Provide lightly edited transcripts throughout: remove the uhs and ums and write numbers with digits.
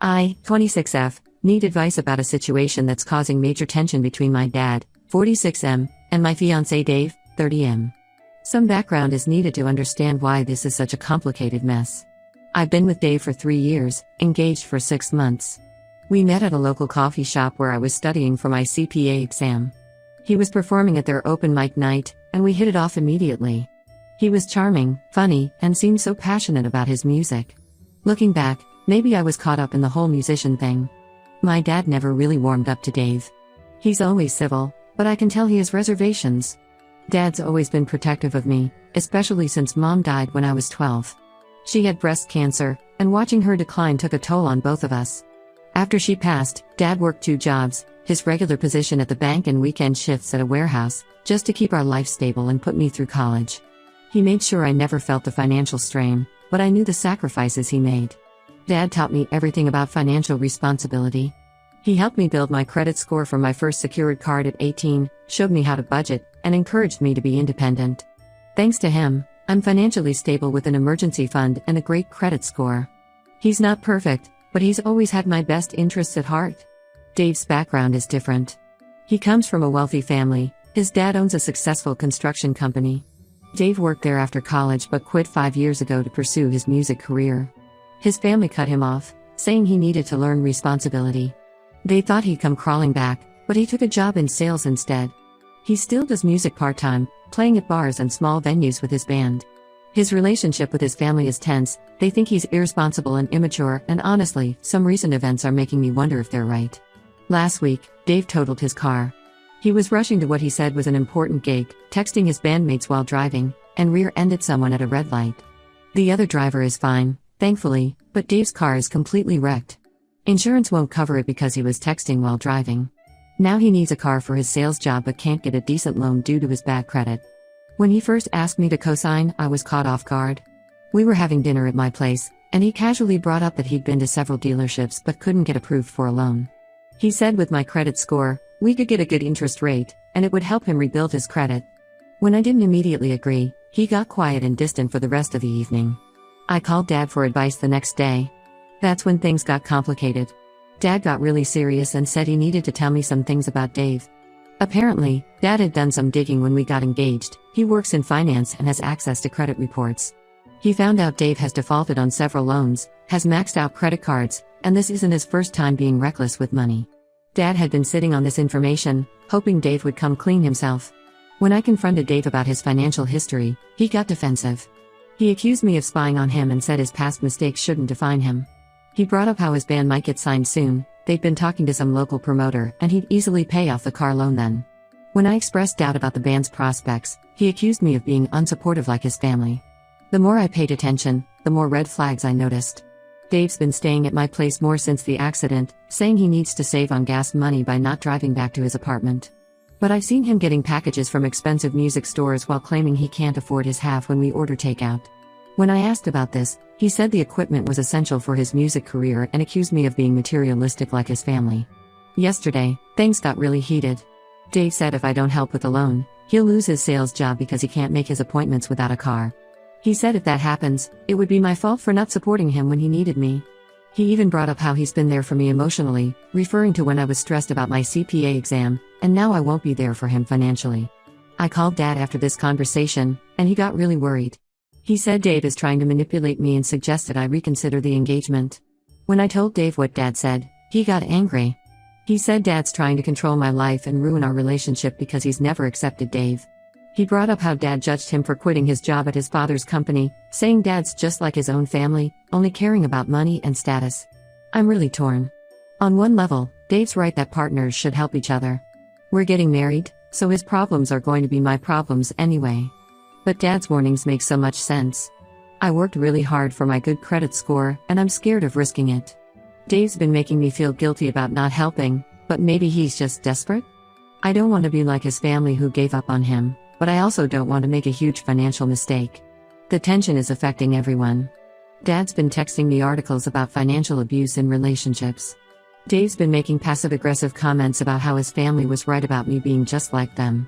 I, 26F, need advice about a situation that's causing major tension between my dad, 46M, and my fiancé Dave, 30M. Some background is needed to understand why this is such a complicated mess. I've been with Dave for 3 years, engaged for 6 months. We met at a local coffee shop where I was studying for my CPA exam. He was performing at their open mic night, and we hit it off immediately. He was charming, funny, and seemed so passionate about his music. Looking back, maybe I was caught up in the whole musician thing. My dad never really warmed up to Dave. He's always civil, but I can tell he has reservations. Dad's always been protective of me, especially since Mom died when I was 12. She had breast cancer, and watching her decline took a toll on both of us. After she passed, Dad worked 2 jobs, his regular position at the bank and weekend shifts at a warehouse, just to keep our life stable and put me through college. He made sure I never felt the financial strain, but I knew the sacrifices he made. Dad taught me everything about financial responsibility. He helped me build my credit score for my first secured card at 18, showed me how to budget, and encouraged me to be independent. Thanks to him, I'm financially stable with an emergency fund and a great credit score. He's not perfect, but he's always had my best interests at heart. Dave's background is different. He comes from a wealthy family. His dad owns a successful construction company. Dave worked there after college but quit 5 years ago to pursue his music career. His family cut him off, saying he needed to learn responsibility. They thought he'd come crawling back, but he took a job in sales instead. He still does music part-time, playing at bars and small venues with his band. His relationship with his family is tense. They think he's irresponsible and immature, and honestly, some recent events are making me wonder if they're right. Last week, Dave totaled his car. He was rushing to what he said was an important gig, texting his bandmates while driving, and rear-ended someone at a red light. The other driver is fine, thankfully, but Dave's car is completely wrecked. Insurance won't cover it because he was texting while driving. Now he needs a car for his sales job but can't get a decent loan due to his bad credit. When he first asked me to co-sign, I was caught off guard. We were having dinner at my place, and he casually brought up that he'd been to several dealerships but couldn't get approved for a loan. He said with my credit score, we could get a good interest rate, and it would help him rebuild his credit. When I didn't immediately agree, he got quiet and distant for the rest of the evening. I called Dad for advice the next day. That's when things got complicated. Dad got really serious and said he needed to tell me some things about Dave. Apparently, Dad had done some digging when we got engaged. He works in finance and has access to credit reports. He found out Dave has defaulted on several loans, has maxed out credit cards, and this isn't his first time being reckless with money. Dad had been sitting on this information, hoping Dave would come clean himself. When I confronted Dave about his financial history, he got defensive. He accused me of spying on him and said his past mistakes shouldn't define him. He brought up how his band might get signed soon. They'd been talking to some local promoter, and he'd easily pay off the car loan then. When I expressed doubt about the band's prospects, he accused me of being unsupportive like his family. The more I paid attention, the more red flags I noticed. Dave's been staying at my place more since the accident, saying he needs to save on gas money by not driving back to his apartment. But I've seen him getting packages from expensive music stores while claiming he can't afford his half when we order takeout. When I asked about this, he said the equipment was essential for his music career and accused me of being materialistic like his family. Yesterday, things got really heated. Dave said if I don't help with the loan, he'll lose his sales job because he can't make his appointments without a car. He said if that happens, it would be my fault for not supporting him when he needed me. He even brought up how he's been there for me emotionally, referring to when I was stressed about my CPA exam, and now I won't be there for him financially. I called Dad after this conversation, and he got really worried. He said Dave is trying to manipulate me and suggested I reconsider the engagement. When I told Dave what Dad said, he got angry. He said Dad's trying to control my life and ruin our relationship because he's never accepted Dave. He brought up how Dad judged him for quitting his job at his father's company, saying Dad's just like his own family, only caring about money and status. I'm really torn. On one level, Dave's right that partners should help each other. We're getting married, so his problems are going to be my problems anyway. But Dad's warnings make so much sense. I worked really hard for my good credit score, and I'm scared of risking it. Dave's been making me feel guilty about not helping, but maybe he's just desperate? I don't want to be like his family who gave up on him, but I also don't want to make a huge financial mistake. The tension is affecting everyone. Dad's been texting me articles about financial abuse in relationships. Dave's been making passive-aggressive comments about how his family was right about me being just like them.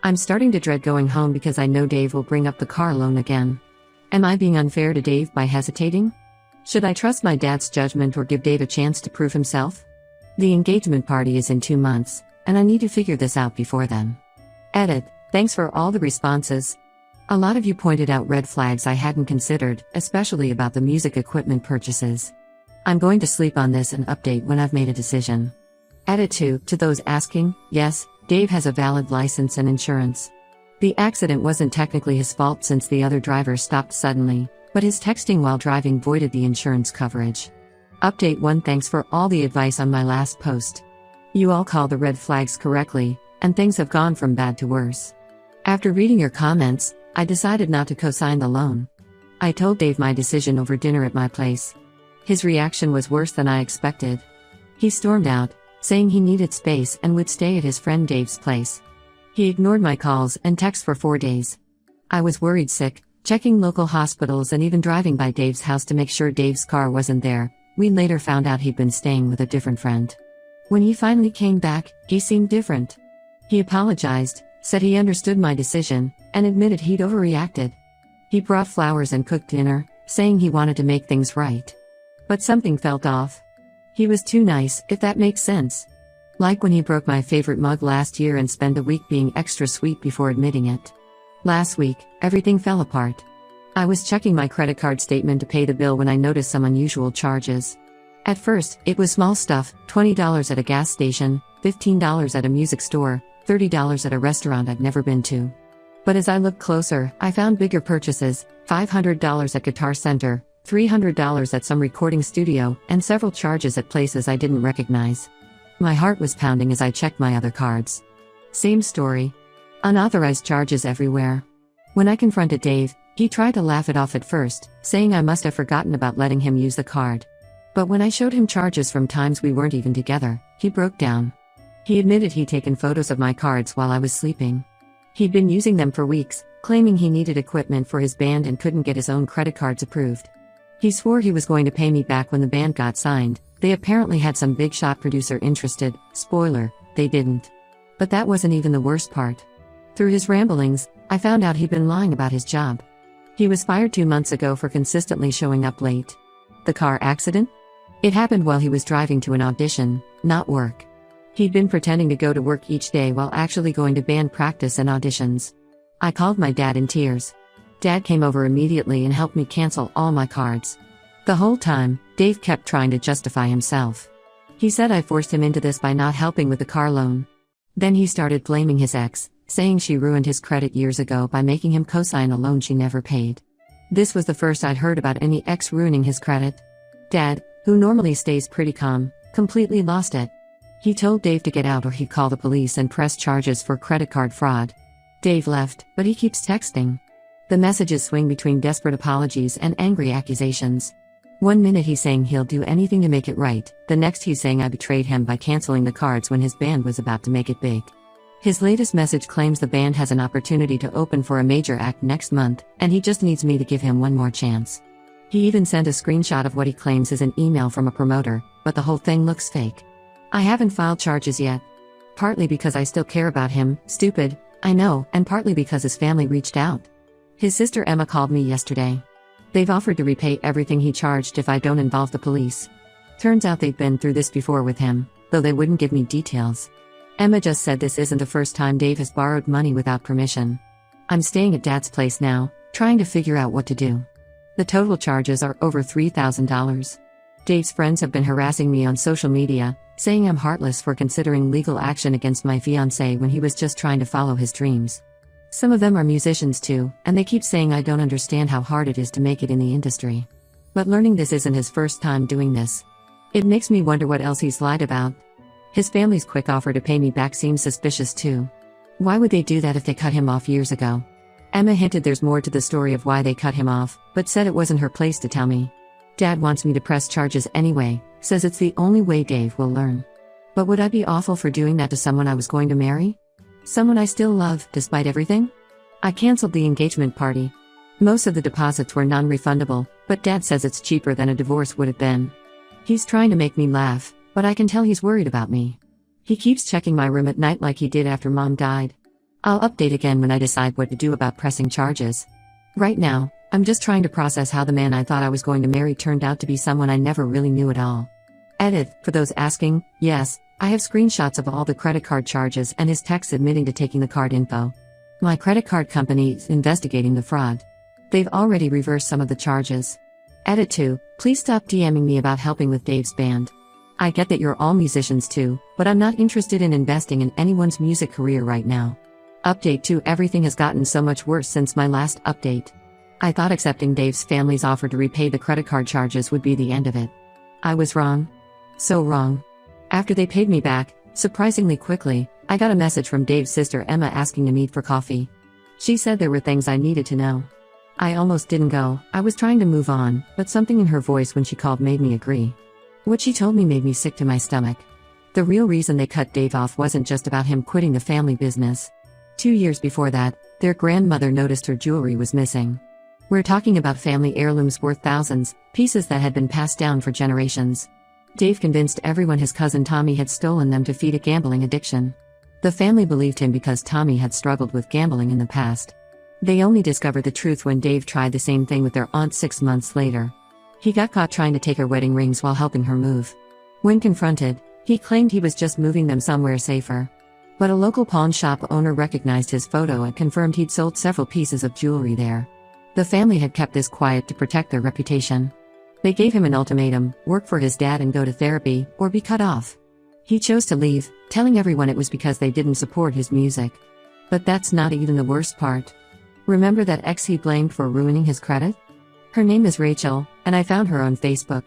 I'm starting to dread going home because I know Dave will bring up the car loan again. Am I being unfair to Dave by hesitating? Should I trust my dad's judgment or give Dave a chance to prove himself? The engagement party is in 2 months, and I need to figure this out before then. Edit. Thanks for all the responses. A lot of you pointed out red flags I hadn't considered, especially about the music equipment purchases. I'm going to sleep on this and update when I've made a decision. Edit 2. To those asking, yes, Dave has a valid license and insurance. The accident wasn't technically his fault since the other driver stopped suddenly, but his texting while driving voided the insurance coverage. Update 1. Thanks for all the advice on my last post. You all call the red flags correctly, and things have gone from bad to worse. After reading your comments, I decided not to co-sign the loan. I told Dave my decision over dinner at my place. His reaction was worse than I expected. He stormed out, saying he needed space and would stay at his friend Dave's place. He ignored my calls and texts for 4 days. I was worried sick, checking local hospitals and even driving by Dave's house to make sure Dave's car wasn't there. We later found out he'd been staying with a different friend. When he finally came back, he seemed different. He apologized, said he understood my decision, and admitted he'd overreacted. He brought flowers and cooked dinner, saying he wanted to make things right. But something felt off. He was too nice, if that makes sense. Like when he broke my favorite mug last year and spent a week being extra sweet before admitting it. Last week, everything fell apart. I was checking my credit card statement to pay the bill when I noticed some unusual charges. At first, it was small stuff, $20 at a gas station, $15 at a music store, $30 at a restaurant I'd never been to. But as I looked closer, I found bigger purchases, $500 at Guitar Center, $300 at some recording studio, and several charges at places I didn't recognize. My heart was pounding as I checked my other cards. Same story. Unauthorized charges everywhere. When I confronted Dave, he tried to laugh it off at first, saying I must have forgotten about letting him use the card. But when I showed him charges from times we weren't even together, he broke down. He admitted he'd taken photos of my cards while I was sleeping. He'd been using them for weeks, claiming he needed equipment for his band and couldn't get his own credit cards approved. He swore he was going to pay me back when the band got signed. They apparently had some big shot producer interested. Spoiler, they didn't. But that wasn't even the worst part. Through his ramblings, I found out he'd been lying about his job. He was fired 2 months ago for consistently showing up late. The car accident? It happened while he was driving to an audition, not work. He'd been pretending to go to work each day while actually going to band practice and auditions. I called my dad in tears. Dad came over immediately and helped me cancel all my cards. The whole time, Dave kept trying to justify himself. He said I forced him into this by not helping with the car loan. Then he started blaming his ex, saying she ruined his credit years ago by making him co-sign a loan she never paid. This was the first I'd heard about any ex ruining his credit. Dad, who normally stays pretty calm, completely lost it. He told Dave to get out or he'd call the police and press charges for credit card fraud. Dave left, but he keeps texting. The messages swing between desperate apologies and angry accusations. 1 minute he's saying he'll do anything to make it right, the next he's saying I betrayed him by canceling the cards when his band was about to make it big. His latest message claims the band has an opportunity to open for a major act next month, and he just needs me to give him one more chance. He even sent a screenshot of what he claims is an email from a promoter, but the whole thing looks fake. I haven't filed charges yet. Partly because I still care about him, stupid, I know, and partly because his family reached out. His sister Emma called me yesterday. They've offered to repay everything he charged if I don't involve the police. Turns out they've been through this before with him, though they wouldn't give me details. Emma just said this isn't the first time Dave has borrowed money without permission. I'm staying at Dad's place now, trying to figure out what to do. The total charges are over $3,000. Dave's friends have been harassing me on social media, saying I'm heartless for considering legal action against my fiancé when he was just trying to follow his dreams. Some of them are musicians too, and they keep saying I don't understand how hard it is to make it in the industry. But learning this isn't his first time doing this. It makes me wonder what else he's lied about. His family's quick offer to pay me back seems suspicious too. Why would they do that if they cut him off years ago? Emma hinted there's more to the story of why they cut him off, but said it wasn't her place to tell me. Dad wants me to press charges anyway, says it's the only way Dave will learn. But would I be awful for doing that to someone I was going to marry? Someone I still love, despite everything? I canceled the engagement party. Most of the deposits were non-refundable, but Dad says it's cheaper than a divorce would have been. He's trying to make me laugh, but I can tell he's worried about me. He keeps checking my room at night like he did after Mom died. I'll update again when I decide what to do about pressing charges. Right now, I'm just trying to process how the man I thought I was going to marry turned out to be someone I never really knew at all. Edit, for those asking, yes, I have screenshots of all the credit card charges and his texts admitting to taking the card info. My credit card company is investigating the fraud. They've already reversed some of the charges. Edit 2, please stop DMing me about helping with Dave's band. I get that you're all musicians too, but I'm not interested in investing in anyone's music career right now. Update 2, everything has gotten so much worse since my last update. I thought accepting Dave's family's offer to repay the credit card charges would be the end of it. I was wrong. So wrong. After they paid me back, surprisingly quickly, I got a message from Dave's sister Emma asking to meet for coffee. She said there were things I needed to know. I almost didn't go, I was trying to move on, but something in her voice when she called made me agree. What she told me made me sick to my stomach. The real reason they cut Dave off wasn't just about him quitting the family business. 2 years before that, their grandmother noticed her jewelry was missing. We're talking about family heirlooms worth thousands, pieces that had been passed down for generations. Dave convinced everyone his cousin Tommy had stolen them to feed a gambling addiction. The family believed him because Tommy had struggled with gambling in the past. They only discovered the truth when Dave tried the same thing with their aunt 6 months later. He got caught trying to take her wedding rings while helping her move. When confronted, he claimed he was just moving them somewhere safer. But a local pawn shop owner recognized his photo and confirmed he'd sold several pieces of jewelry there. The family had kept this quiet to protect their reputation. They gave him an ultimatum: work for his dad and go to therapy, or be cut off. He chose to leave, telling everyone it was because they didn't support his music. But that's not even the worst part. Remember that ex he blamed for ruining his credit? Her name is Rachel, and I found her on Facebook.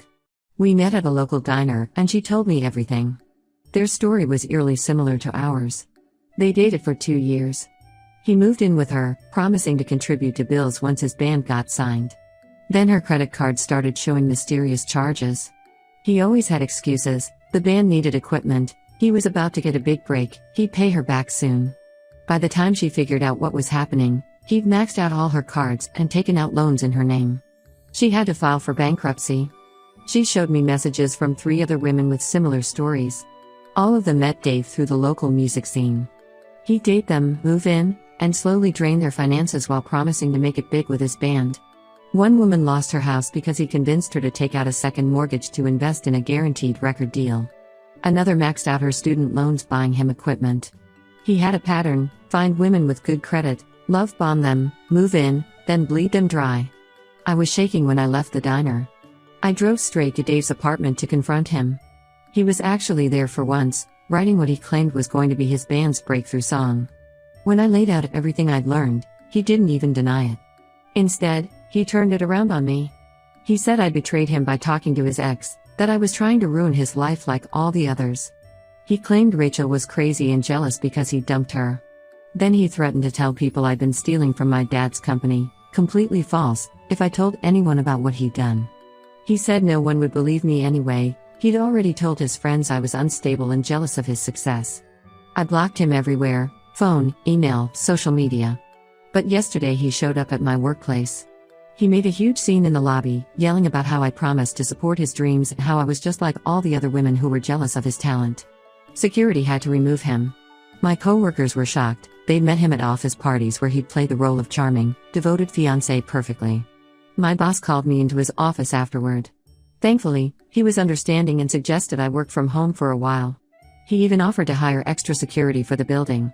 We met at a local diner, and she told me everything. Their story was eerily similar to ours. They dated for 2 years. He moved in with her, promising to contribute to bills once his band got signed. Then her credit card started showing mysterious charges. He always had excuses: the band needed equipment, he was about to get a big break, he'd pay her back soon. By the time she figured out what was happening, he'd maxed out all her cards and taken out loans in her name. She had to file for bankruptcy. She showed me messages from 3 other women with similar stories. All of them met Dave through the local music scene. He'd date them, move in, and slowly drain their finances while promising to make it big with his band. One woman lost her house because he convinced her to take out a second mortgage to invest in a guaranteed record deal. Another maxed out her student loans buying him equipment. He had a pattern: find women with good credit, love bomb them, move in, then bleed them dry. I was shaking when I left the diner. I drove straight to Dave's apartment to confront him. He was actually there for once, writing what he claimed was going to be his band's breakthrough song. When I laid out everything I'd learned, he didn't even deny it. Instead, he turned it around on me. He said I betrayed him by talking to his ex, that I was trying to ruin his life like all the others. He claimed Rachel was crazy and jealous because he dumped her. Then he threatened to tell people I'd been stealing from my dad's company, completely false, if I told anyone about what he'd done. He said no one would believe me anyway. He'd already told his friends I was unstable and jealous of his success. I blocked him everywhere: phone, email, social media. But yesterday he showed up at my workplace. He made a huge scene in the lobby, yelling about how I promised to support his dreams and how I was just like all the other women who were jealous of his talent. Security had to remove him. My coworkers were shocked. They'd met him at office parties where he'd played the role of charming, devoted fiancé perfectly. My boss called me into his office afterward. Thankfully, he was understanding and suggested I work from home for a while. He even offered to hire extra security for the building.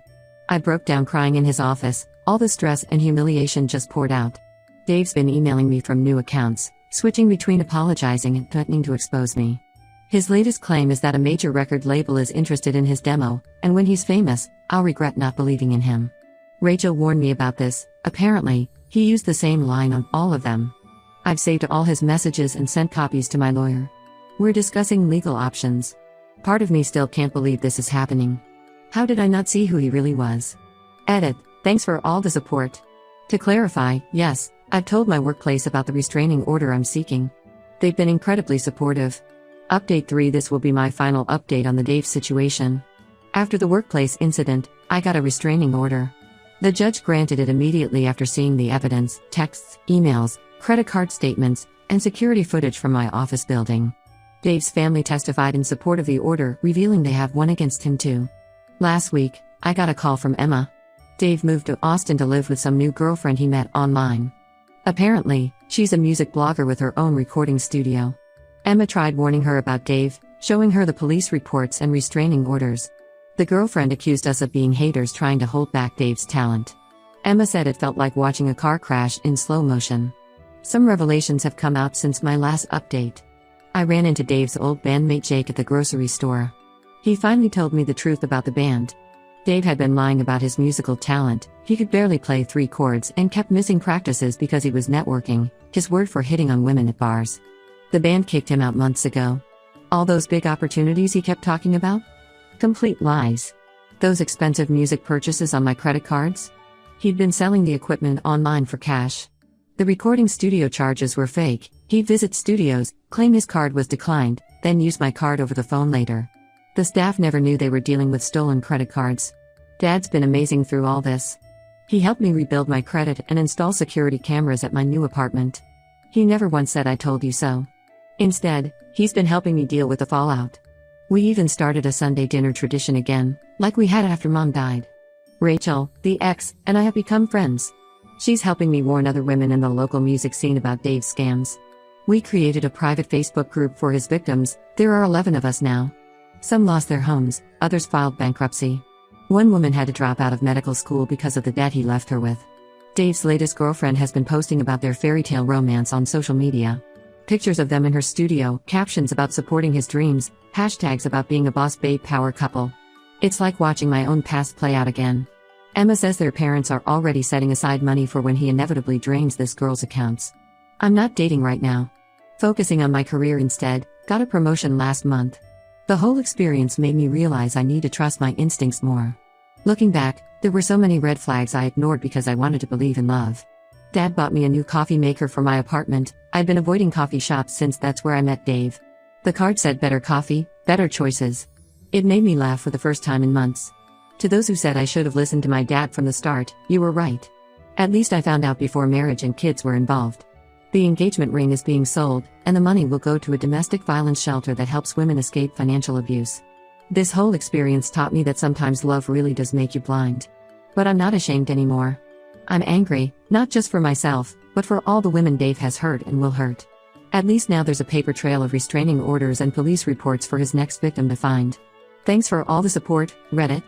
I broke down crying in his office. All the stress and humiliation just poured out. Dave's been emailing me from new accounts, switching between apologizing and threatening to expose me. His latest claim is that a major record label is interested in his demo, and when he's famous, I'll regret not believing in him. Rachel warned me about this. Apparently, he used the same line on all of them. I've saved all his messages and sent copies to my lawyer. We're discussing legal options. Part of me still can't believe this is happening. How did I not see who he really was? Edit. Thanks for all the support. To clarify, yes, I've told my workplace about the restraining order I'm seeking. They've been incredibly supportive. Update 3: this will be my final update on the Dave situation. After the workplace incident, I got a restraining order. The judge granted it immediately after seeing the evidence: texts, emails, credit card statements, and security footage from my office building. Dave's family testified in support of the order, revealing they have one against him too. Last week, I got a call from Emma. Dave moved to Austin to live with some new girlfriend he met online. Apparently, she's a music blogger with her own recording studio. Emma tried warning her about Dave, showing her the police reports and restraining orders. The girlfriend accused us of being haters trying to hold back Dave's talent. Emma said it felt like watching a car crash in slow motion. Some revelations have come out since my last update. I ran into Dave's old bandmate Jake at the grocery store. He finally told me the truth about the band. Dave had been lying about his musical talent. He could barely play 3 chords and kept missing practices because he was networking, his word for hitting on women at bars. The band kicked him out months ago. All those big opportunities he kept talking about? Complete lies. Those expensive music purchases on my credit cards? He'd been selling the equipment online for cash. The recording studio charges were fake. He'd visit studios, claim his card was declined, then use my card over the phone later. The staff never knew they were dealing with stolen credit cards. Dad's been amazing through all this. He helped me rebuild my credit and install security cameras at my new apartment. He never once said I told you so. Instead, he's been helping me deal with the fallout. We even started a Sunday dinner tradition again, like we had after Mom died. Rachel, the ex, and I have become friends. She's helping me warn other women in the local music scene about Dave's scams. We created a private Facebook group for his victims. There are 11 of us now. Some lost their homes, others filed bankruptcy. One woman had to drop out of medical school because of the debt he left her with. Dave's latest girlfriend has been posting about their fairy tale romance on social media. Pictures of them in her studio, captions about supporting his dreams, hashtags about being a boss babe power couple. It's like watching my own past play out again. Emma says their parents are already setting aside money for when he inevitably drains this girl's accounts. I'm not dating right now. Focusing on my career instead, got a promotion last month. The whole experience made me realize I need to trust my instincts more. Looking back, there were so many red flags I ignored because I wanted to believe in love. Dad bought me a new coffee maker for my apartment. I'd been avoiding coffee shops since that's where I met Dave. The card said better coffee, better choices. It made me laugh for the first time in months. To those who said I should have listened to my dad from the start, you were right. At least I found out before marriage and kids were involved. The engagement ring is being sold, and the money will go to a domestic violence shelter that helps women escape financial abuse. This whole experience taught me that sometimes love really does make you blind. But I'm not ashamed anymore. I'm angry, not just for myself, but for all the women Dave has hurt and will hurt. At least now there's a paper trail of restraining orders and police reports for his next victim to find. Thanks for all the support, Reddit.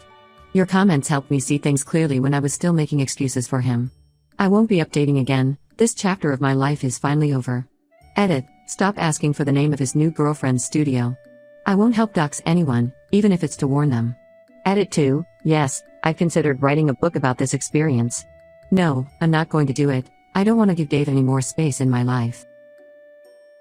Your comments helped me see things clearly when I was still making excuses for him. I won't be updating again. This chapter of my life is finally over. Edit, stop asking for the name of his new girlfriend's studio. I won't help dox anyone, even if it's to warn them. Edit 2, yes, I've considered writing a book about this experience. No, I'm not going to do it. I don't want to give Dave any more space in my life.